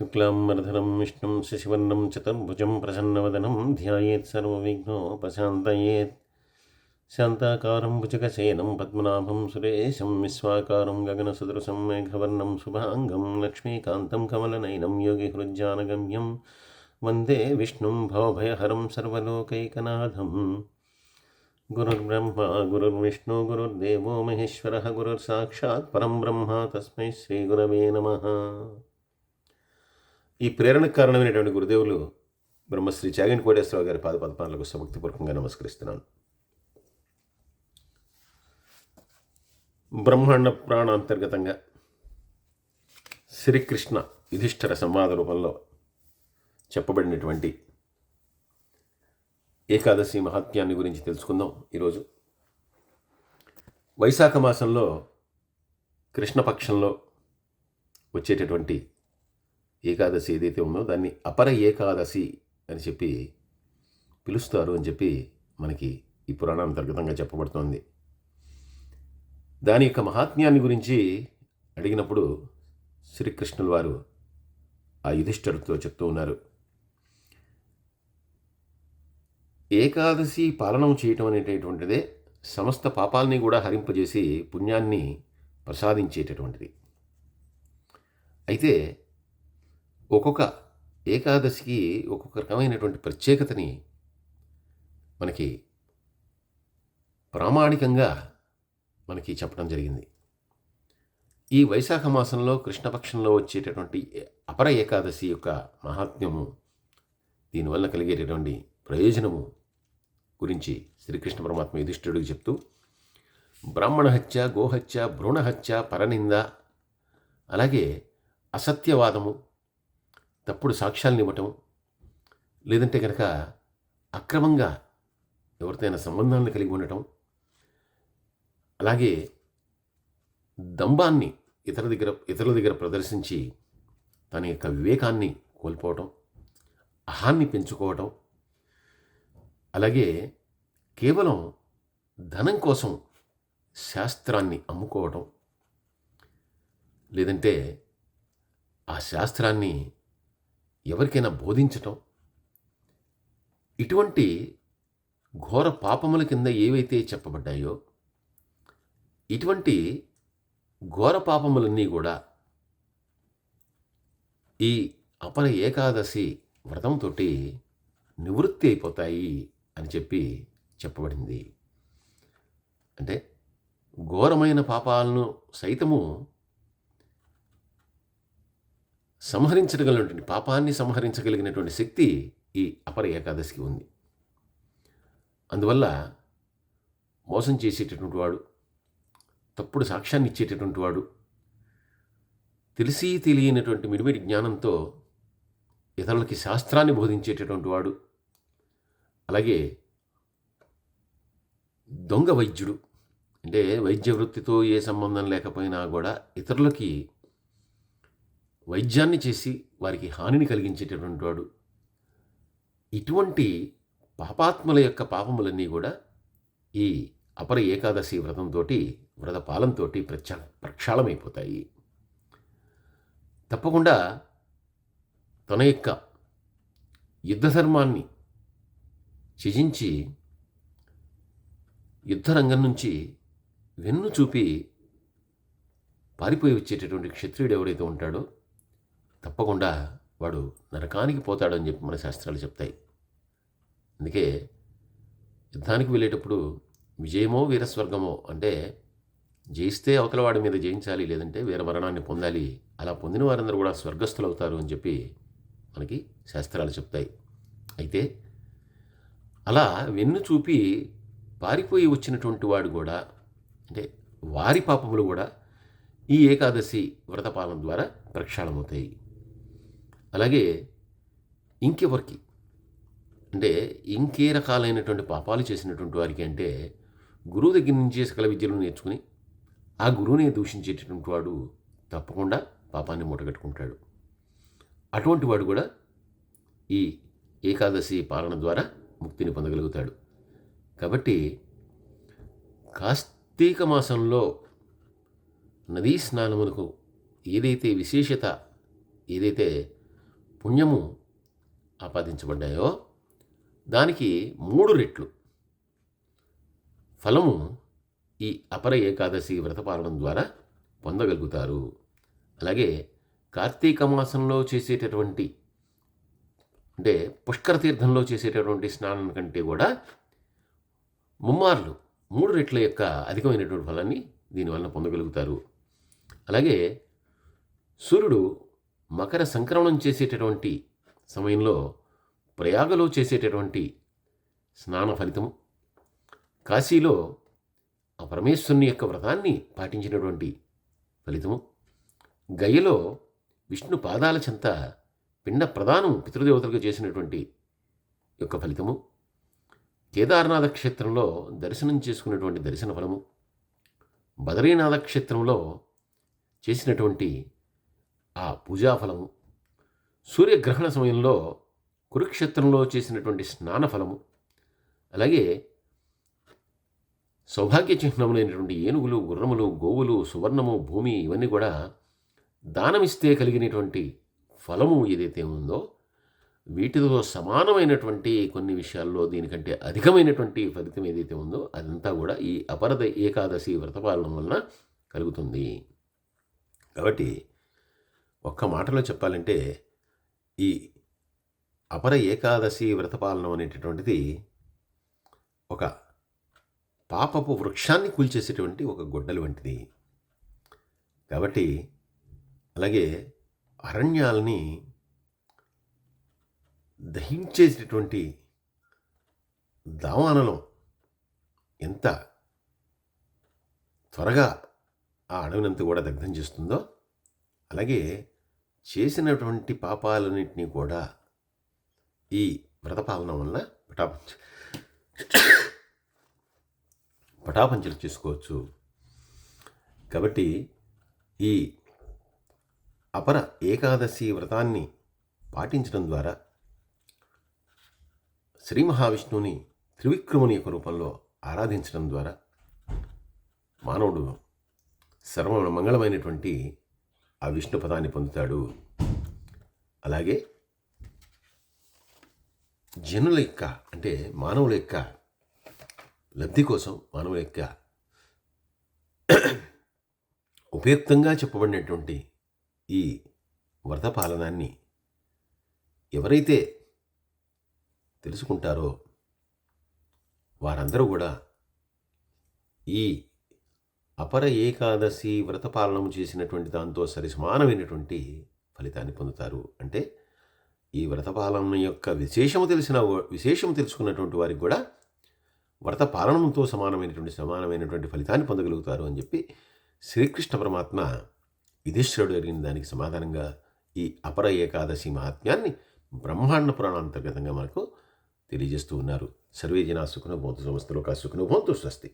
శుక్లాంబరధరం విష్ణుం శశివర్ణం చతుర్భుజం ప్రసన్నవదనం ధ్యాయేత్ సర్వవిఘ్నోపశాంతయేత్ శాంతాకారం భుజగశయనం పద్మనాభం సురేశం విశ్వాకారం గగనసదృశం మేఘవర్ణం శుభాంగం లక్ష్మీకాంతం కమలనయనం యోగిహృజ్జానగమ్యం వందే విష్ణుం భవభయహరం సర్వలోకైకనాథం. గురుర్బ్రహ్మ గురుర్విష్ణు గురుర్దేవో మహేశ్వరः గురుర్సాక్షాత్ పరం బ్రహ్మ తస్మై శ్రీగురవే నమః. ఈ ప్రేరణకు కారణమైనటువంటి గురుదేవులు బ్రహ్మశ్రీ చాగంటి కోటేశ్వరరావు గారి పాదపద్మాలకు సముక్తిపూర్వకంగా నమస్కరిస్తున్నాను. బ్రహ్మాండ ప్రాణాంతర్గతంగా శ్రీకృష్ణ యుధిష్ఠిర సంవాద రూపంలో చెప్పబడినటువంటి ఏకాదశి మహాత్మ్యాన్ని గురించి తెలుసుకుందాం. ఈరోజు వైశాఖ మాసంలో కృష్ణపక్షంలో వచ్చేటటువంటి ఏకాదశి ఏదైతే ఉందో దాన్ని అపర ఏకాదశి అని చెప్పి పిలుస్తారు అని చెప్పి మనకి ఈ పురాణాంతర్గతంగా చెప్పబడుతోంది. దాని యొక్క మహాత్మ్యాన్ని గురించి అడిగినప్పుడు శ్రీకృష్ణుల వారు ఆ యుధిష్ఠిరుడితో చెప్తూ ఉన్నారు. ఏకాదశి పాలనం చేయటం అనేటటువంటిదే సమస్త పాపాలని కూడా హరింపజేసి పుణ్యాన్ని ప్రసాదించేటటువంటిది. అయితే ఒక్కొక్క ఏకాదశికి ఒక్కొక్క రకమైనటువంటి ప్రత్యేకతని మనకి ప్రామాణికంగా మనకి చెప్పడం జరిగింది. ఈ వైశాఖ మాసంలో కృష్ణపక్షంలో వచ్చేటటువంటి అపర ఏకాదశి యొక్క మహాత్మ్యము, దీనివల్ల కలిగేటటువంటి ప్రయోజనము గురించి శ్రీకృష్ణ పరమాత్మ యుధిష్ఠిరుడికి చెప్తూ, బ్రాహ్మణహత్య, గోహత్య, భ్రూణహత్య, పరనింద, అలాగే అసత్యవాదము, తప్పుడు సాక్ష్యాలను ఇవ్వటం, లేదంటే కనుక అక్రమంగా ఎవరితోనైనా సంబంధాలను కలిగి ఉండటం, అలాగే దంభాన్ని ఇతరుల దగ్గర ప్రదర్శించి తన యొక్క వివేకాన్ని కోల్పోవటం, అహాన్ని పెంచుకోవటం, అలాగే కేవలం ధనం కోసం శాస్త్రాన్ని అమ్ముకోవటం, లేదంటే ఆ శాస్త్రాన్ని ఎవరికైనా బోధించటం, ఇటువంటి ఘోర పాపముల కింద ఏవైతే చెప్పబడ్డాయో ఇటువంటి ఘోర పాపములన్నీ కూడా ఈ అపర ఏకాదశి వ్రతంతో నివృత్తి అయిపోతాయి అని చెప్పి చెప్పబడింది. అంటే ఘోరమైన పాపాలను సైతము పాపాన్ని సంహరించగలిగినటువంటి శక్తి ఈ అపర ఏకాదశికి ఉంది. అందువల్ల మోసం చేసేటటువంటి వాడు, తప్పుడు సాక్ష్యాన్ని ఇచ్చేటటువంటి వాడు, తెలిసి తెలియనటువంటి మిడిమిడి జ్ఞానంతో ఇతరులకి శాస్త్రాన్ని బోధించేటటువంటి వాడు, అలాగే దొంగ వైద్యుడు, అంటే వైద్య వృత్తితో ఏ సంబంధం లేకపోయినా కూడా ఇతరులకి వైద్యాన్ని చేసి వారికి హానిని కలిగించేటటువంటి వాడు, ఇటువంటి పాపాత్ముల యొక్క పాపములన్నీ కూడా ఈ అపర ఏకాదశి వ్రత పాలంతో ప్రక్షాళమైపోతాయి. తప్పకుండా తన యొక్క యుద్ధధర్మాన్ని త్యజించి యుద్ధరంగం నుంచి వెన్ను చూపి పారిపోయి వచ్చేటటువంటి క్షత్రియుడు ఎవరైతే ఉంటాడో తప్పకుండా వాడు నరకానికి పోతాడని చెప్పి మన శాస్త్రాలు చెప్తాయి. అందుకే యుద్ధానికి వెళ్ళేటప్పుడు విజయమో వీరస్వర్గమో, అంటే జయిస్తే అవతల వాడి మీద జయించాలి, లేదంటే వీరమరణాన్ని పొందాలి, అలా పొందిన వారందరూ కూడా స్వర్గస్థులు అవుతారు అని చెప్పి మనకి శాస్త్రాలు చెప్తాయి. అయితే అలా వెన్ను చూపి పారిపోయి వచ్చినటువంటి వాడు కూడా, అంటే వారి పాపములు కూడా ఈ ఏకాదశి వ్రతపాలన ద్వారా ప్రక్షాళమవుతాయి. అలాగే ఇంకెవరికి, అంటే ఇంకే రకాలైనటువంటి పాపాలు చేసినటువంటి వారికి, అంటే గురువు దగ్గర నుంచి సకల విద్యలు నేర్చుకుని ఆ గురువుని దూషించేటటువంటి వాడు తప్పకుండా పాపాన్ని మూటగట్టుకుంటాడు. అటువంటి వాడు కూడా ఈ ఏకాదశి పాలన ద్వారా ముక్తిని పొందగలుగుతాడు. కాబట్టి కార్తీక మాసంలో నదీ స్నానమునకు ఏదైతే విశేషత, ఏదైతే పుణ్యము ఆపాదించబడ్డాయో దానికి 3 రెట్లు ఫలము ఈ అపర ఏకాదశి వ్రతపాలనం ద్వారా పొందగలుగుతారు. అలాగే కార్తీక మాసంలో చేసేటటువంటి అంటే పుష్కర తీర్థంలో చేసేటటువంటి స్నానం కంటే కూడా ముమ్మార్లు 3 రెట్ల యొక్క అధికమైనటువంటి ఫలాన్ని దీనివల్ల పొందగలుగుతారు. అలాగే సూర్యుడు మకర సంక్రమణం చేసేటటువంటి సమయంలో ప్రయాగలో చేసేటటువంటి స్నాన ఫలితము, కాశీలో ఆ పరమేశ్వరుని యొక్క వ్రతాన్ని పాటించినటువంటి ఫలితము, గయలో విష్ణు పాదాల చెంత పిండ ప్రదానం పితృదేవతలకు చేసినటువంటి యొక్క ఫలితము, కేదార్నాథ క్షేత్రంలో దర్శనం చేసుకున్నటువంటి దర్శన ఫలము, బదరీనాథ క్షేత్రంలో చేసినటువంటి ఆ పూజాఫలము, సూర్యగ్రహణ సమయంలో కురుక్షేత్రంలో చేసినటువంటి స్నాన ఫలము, అలాగే సౌభాగ్య చిహ్నములైనటువంటి ఏనుగులు, గుర్రములు, గోవులు, సువర్ణము, భూమి ఇవన్నీ కూడా దానమిస్తే కలిగినటువంటి ఫలము ఏదైతే ఉందో వీటితో సమానమైనటువంటి కొన్ని విషయాల్లో దీనికంటే అధికమైనటువంటి ఫలితం ఏదైతే ఉందో అదంతా కూడా ఈ అపర ఏకాదశి వ్రతపాలనం వలన కలుగుతుంది. కాబట్టి ఒక్క మాటలో చెప్పాలంటే ఈ అపర ఏకాదశి వ్రతపాలనం అనేటటువంటిది ఒక పాపపు వృక్షాన్ని కూల్చేసేటువంటి ఒక గొడ్డలి వంటిది. కాబట్టి అలాగే అరణ్యాలని దహించేసేటువంటి దావానలం ఎంత త్వరగా ఆ అడవినంతా కూడా దగ్ధం చేస్తుందో అలాగే చేసినటువంటి పాపాలన్నింటినీ కూడా ఈ వ్రతపాలన వల్ల పటాపంచలు చేసుకోవచ్చు. కాబట్టి ఈ అపర ఏకాదశి వ్రతాన్ని పాటించడం ద్వారా శ్రీ మహావిష్ణువుని త్రివిక్రముని యొక్క రూపంలో ఆరాధించడం ద్వారా మానవుడు సర్వ మంగళమైనటువంటి ఆ విష్ణు పదాన్ని పొందుతాడు. అలాగే జనుల యొక్క అంటే మానవుల యొక్క లబ్ధి కోసం మానవుల యొక్క ఉపయుక్తంగా చెప్పబడినటువంటి ఈ వ్రతపాలనాన్ని ఎవరైతే తెలుసుకుంటారో వారందరూ కూడా ఈ అపర ఏకాదశి వ్రతపాలనం చేసినటువంటి దాంతో సరిసమానమైనటువంటి ఫలితాన్ని పొందుతారు. అంటే ఈ వ్రతపాలన యొక్క విశేషము తెలుసుకున్నటువంటి వారికి కూడా వ్రతపాలనంతో సమానమైనటువంటి ఫలితాన్ని పొందగలుగుతారు అని చెప్పి శ్రీకృష్ణ పరమాత్మ యుధిష్ఠిరుడు అడిగిన దానికి సమాధానంగా ఈ అపర ఏకాదశి మహాత్మ్యాన్ని బ్రహ్మాండ పురాణాంతర్గతంగా మనకు తెలియజేస్తూ ఉన్నారు. సర్వే జనా సుఖినో భవంతు, సమస్త లోకా సుఖినో భవంతు. స్వస్తి.